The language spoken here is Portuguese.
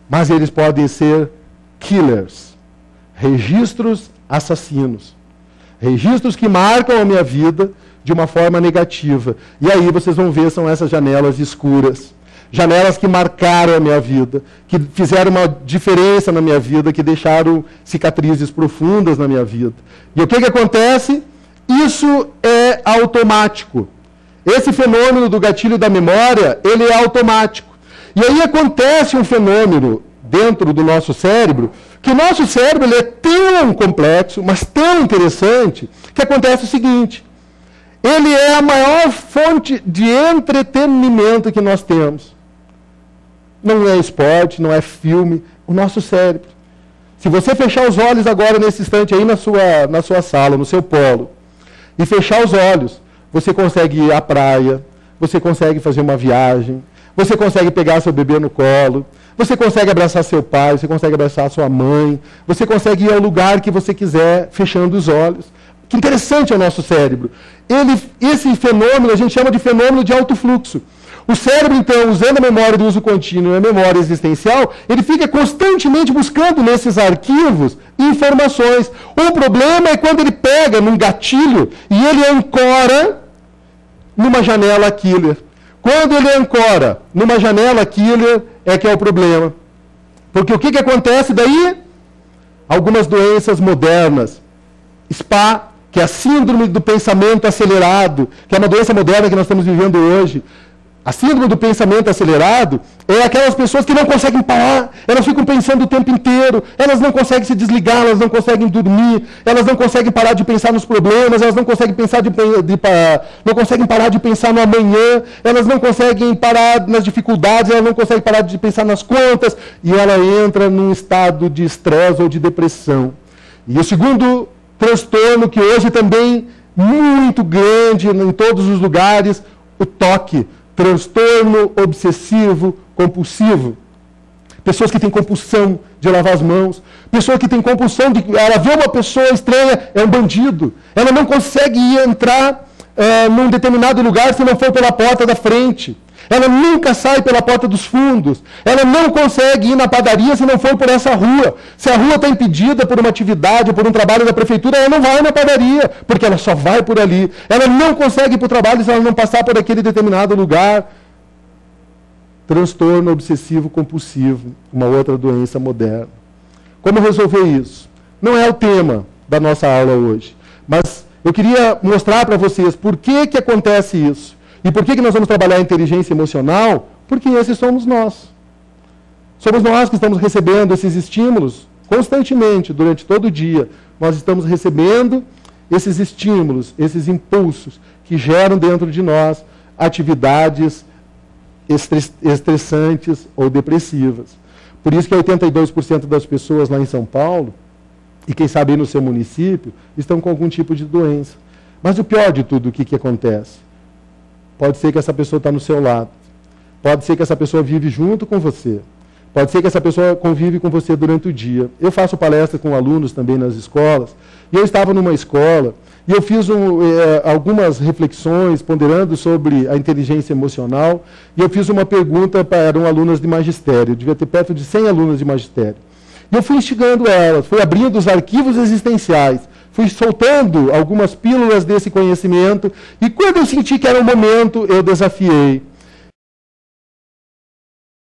mas eles podem ser killers, registros assassinos, registros que marcam a minha vida de uma forma negativa. E aí vocês vão ver, são essas janelas escuras, janelas que marcaram a minha vida, que fizeram uma diferença na minha vida, que deixaram cicatrizes profundas na minha vida. E o que acontece? Isso é automático. Esse fenômeno do gatilho da memória, ele é automático. E aí acontece um fenômeno dentro do nosso cérebro, que o nosso cérebro ele é tão complexo, mas tão interessante, que acontece o seguinte: ele é a maior fonte de entretenimento que nós temos. Não é esporte, não é filme, o nosso cérebro. Se você fechar os olhos agora, nesse instante, aí na sua sala, no seu polo, e fechar os olhos, você consegue ir à praia, você consegue fazer uma viagem, você consegue pegar seu bebê no colo, você consegue abraçar seu pai, você consegue abraçar sua mãe, você consegue ir ao lugar que você quiser, fechando os olhos. Que interessante é o nosso cérebro. Esse fenômeno a gente chama de fenômeno de alto fluxo. O cérebro, então, usando a memória do uso contínuo e a memória existencial, ele fica constantemente buscando nesses arquivos informações. O problema é quando ele pega num gatilho e ele ancora numa janela killer. Quando ele ancora numa janela killer é que é o problema. Porque o que acontece daí? Algumas doenças modernas. SPA, que é a síndrome do pensamento acelerado, que é uma doença moderna que nós estamos vivendo hoje. A síndrome do pensamento acelerado é aquelas pessoas que não conseguem parar, elas ficam pensando o tempo inteiro, elas não conseguem se desligar, elas não conseguem dormir, elas não conseguem parar de pensar nos problemas, elas não conseguem não conseguem parar de pensar no amanhã, elas não conseguem parar nas dificuldades, elas não conseguem parar de pensar nas contas, e ela entra num estado de estresse ou de depressão. E o segundo transtorno, que hoje também muito grande em todos os lugares, o TOC, transtorno obsessivo compulsivo. Pessoas que têm compulsão de lavar as mãos, pessoa que tem compulsão de... Ela vê uma pessoa estranha, é um bandido. Ela não consegue entrar num determinado lugar se não for pela porta da frente. Ela nunca sai pela porta dos fundos. Ela não consegue ir na padaria se não for por essa rua. Se a rua está impedida por uma atividade, por um trabalho da prefeitura, ela não vai na padaria, porque ela só vai por ali. Ela não consegue ir para o trabalho se ela não passar por aquele determinado lugar. Transtorno obsessivo compulsivo, uma outra doença moderna. Como resolver isso? Não é o tema da nossa aula hoje, mas eu queria mostrar para vocês por que acontece isso. E por que nós vamos trabalhar a inteligência emocional? Porque esses somos nós. Somos nós que estamos recebendo esses estímulos constantemente, durante todo o dia. Nós estamos recebendo esses estímulos, esses impulsos que geram dentro de nós atividades estressantes ou depressivas. Por isso que 82% das pessoas lá em São Paulo, e quem sabe no seu município, estão com algum tipo de doença. Mas o pior de tudo, o que acontece? Pode ser que essa pessoa está no seu lado. Pode ser que essa pessoa vive junto com você. Pode ser que essa pessoa convive com você durante o dia. Eu faço palestra com alunos também nas escolas. E eu estava numa escola e eu fiz algumas reflexões ponderando sobre a inteligência emocional. E eu fiz uma pergunta para alunas de magistério. Eu devia ter perto de 100 alunas de magistério. E eu fui instigando elas, fui abrindo os arquivos existenciais. Fui soltando algumas pílulas desse conhecimento, e quando eu senti que era o momento, eu desafiei.